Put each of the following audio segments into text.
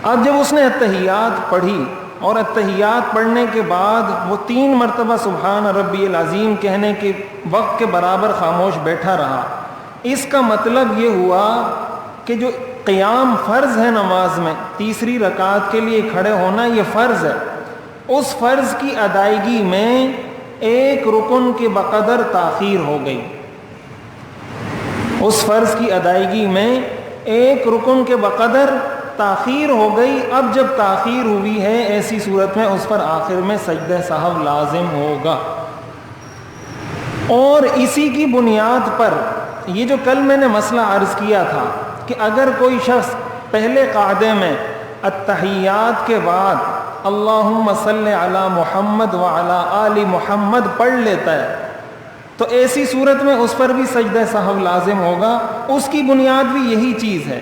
اب جب اس نے اتحیات پڑھی اور اتحیات پڑھنے کے بعد وہ 3 مرتبہ سبحان ربی العظیم کہنے کے وقت کے برابر خاموش بیٹھا رہا، اس کا مطلب یہ ہوا کہ جو قیام فرض ہے نماز میں، تیسری رکعت کے لیے کھڑے ہونا یہ فرض ہے، اس فرض کی ادائیگی میں ایک رکن کے بقدر تاخیر ہو گئی، اس فرض کی ادائیگی میں ایک رکن کے بقدر تاخیر ہو گئی۔ اب جب تاخیر ہوئی ہے ایسی صورت میں اس پر آخر میں سجدہ سہو لازم ہوگا، اور اسی کی بنیاد پر یہ جو کل میں نے مسئلہ عرض کیا تھا کہ اگر کوئی شخص پہلے قاعدے میں التحیات کے بعد اللہم صلی علی محمد وعلی آل محمد پڑھ لیتا ہے تو ایسی صورت میں اس پر بھی سجدہ سہو لازم ہوگا۔ اس کی بنیاد بھی یہی چیز ہے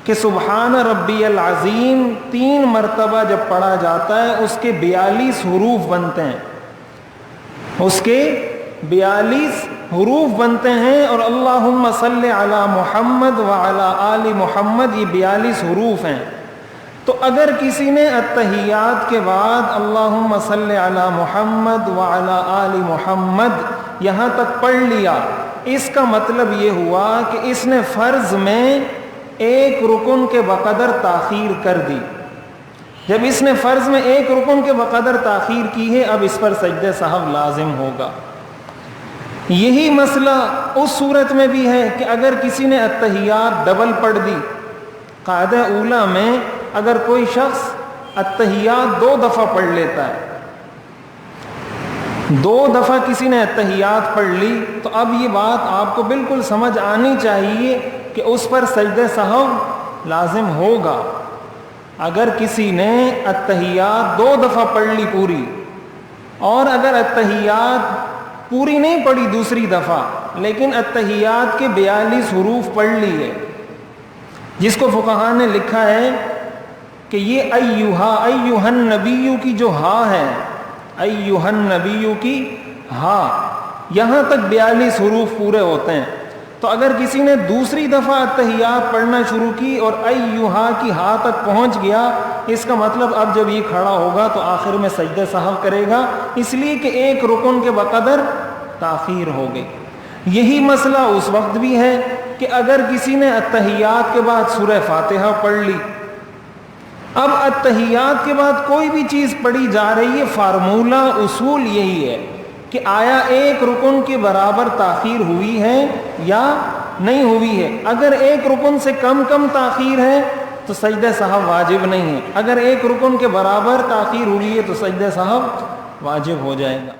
کہ سبحان ربی العظیم 3 مرتبہ جب پڑھا جاتا ہے اس کے 42 حروف بنتے ہیں، اس کے 42 حروف بنتے ہیں، اور اللہم صلی علی محمد وعلی آل محمد یہ 42 حروف ہیں۔ تو اگر کسی نے التحیات کے بعد اللہم صلی علی محمد وعلی آل محمد یہاں تک پڑھ لیا، اس کا مطلب یہ ہوا کہ اس نے فرض میں ایک رکن کے بقدر تاخیر کر دی۔ جب اس نے فرض میں ایک رکن کے بقدر تاخیر کی ہے اب اس پر سجدہ سہو لازم ہوگا۔ یہی مسئلہ اس صورت میں بھی ہے کہ اگر کسی نے التحیات ڈبل پڑھ دی، قاعدہ اولیٰ میں اگر کوئی شخص التحیات 2 دفعہ پڑھ لیتا ہے، 2 دفعہ کسی نے التحیات پڑھ لی، تو اب یہ بات آپ کو بالکل سمجھ آنی چاہیے کہ اس پر سجدہ سہو لازم ہوگا۔ اگر کسی نے التحیات 2 دفعہ پڑھ لی پوری، اور اگر التحیات پوری نہیں پڑھی دوسری دفعہ لیکن التحیات کے 42 حروف پڑھ لی ہے، جس کو فقہاء نے لکھا ہے کہ یہ ایھا النبی کی جو ہا ہے، ایھا النبی کی ہا، یہاں تک 42 حروف پورے ہوتے ہیں۔ تو اگر کسی نے دوسری دفعہ التحیات پڑھنا شروع کی اور ایھا کی ہا تک پہنچ گیا، اس کا مطلب اب جب یہ کھڑا ہوگا تو آخر میں سجدہ سہو کرے گا، اس لیے کہ ایک رکن کے بقدر تاخیر ہو گئی۔ یہی مسئلہ اس وقت بھی ہے کہ اگر کسی نے التحیات کے بعد سورہ فاتحہ پڑھ لی، اب التحیات کے بعد کوئی بھی چیز پڑھی جا رہی ہے، فارمولہ اصول یہی ہے کہ آیا ایک رکن کے برابر تاخیر ہوئی ہے یا نہیں ہوئی ہے۔ اگر ایک رکن سے کم تاخیر ہے تو سجدہ سہو واجب نہیں ہے، اگر ایک رکن کے برابر تاخیر ہوئی ہے تو سجدہ سہو واجب ہو جائے گا۔